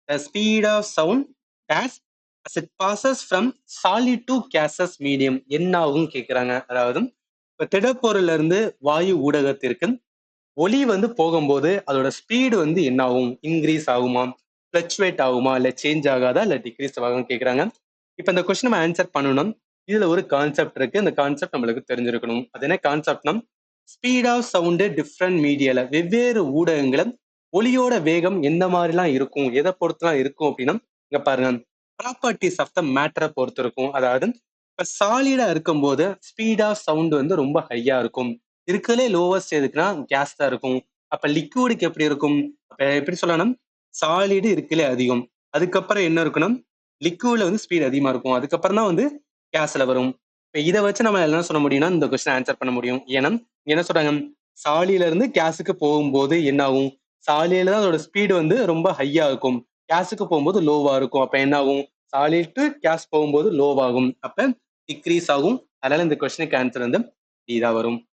The speed of sound as it passes from solid to gaseous medium என்ன ஆகும் கேக்குறாங்க. அதாவது இப்ப திடப்பொருள்ல இருந்து வாயு ஊடகத்திற்கு ஒலி வந்து போகும்போது அதோட ஸ்பீடு வந்து என்ன ஆகும், இன்க்ரீஸ் ஆகுமா, ஃபிளக்சுவேட் ஆகுமா, இல்ல சேஞ்ச் ஆகாதா, இல்ல டிக்ரீஸ் ஆகும் கேக்குறாங்க. இப்ப இந்த கொஸ்டின் நம்ம ஆன்சர் பண்ணணும். இதுல ஒரு கான்செப்ட் இருக்கு. இந்த கான்செப்ட் நம்மளுக்கு தெரிஞ்சிருக்கணும். அது என்ன கான்செப்ட்னா, ஸ்பீட் ஆஃப் சவுண்டு டிஃப்ரெண்ட் மீடியால வெவ்வேறு ஊடகங்கள ஒலியோட வேகம் எந்த மாதிரிலாம் இருக்கும், எதை பொறுத்துலாம் இருக்கும் அப்படின்னா, இங்க பாருங்க, ப்ராப்பர்ட்டிஸ் ஆஃப் த மேட்டரை பொறுத்து இருக்கும். அதாவது இப்ப சாலிடா இருக்கும்போது ஸ்பீட் ஆஃப் சவுண்ட் வந்து ரொம்ப ஹையா இருக்கும். இருக்கிறதுலே லோவஸ்ட் எதுக்குன்னா கேஸ் தான் இருக்கும். அப்ப லிக்விடுக்கு எப்படி இருக்கும், அப்ப எப்படி சொல்லணும், சாலிடு இருக்கலே அதிகம், அதுக்கப்புறம் என்ன இருக்கணும், லிக்விட்ல வந்து ஸ்பீட் அதிகமா இருக்கும், அதுக்கப்புறம் தான் வந்து கேஸ்ல வரும். இப்ப இதை வச்சு நம்ம என்ன சொல்ல முடியும்னா இந்த கொஸ்டின் ஆன்சர் பண்ண முடியும். ஏன்னா என்ன சொல்றாங்க, சாலியில இருந்து கேஸுக்கு போகும்போது என்ன ஆகும், சாலியில தான் அதோட ஸ்பீடு வந்து ரொம்ப ஹையா இருக்கும், கேஸுக்கு போகும்போது லோவா இருக்கும். அப்ப என்ன ஆகும், சாலிட் டு கேஸ் போகும்போது லோவாகும், அப்ப டிக்ரீஸ் ஆகும். அதனால இந்த கொஸ்டினுக்கு ஆன்சர் வந்து டி தான் வரும்.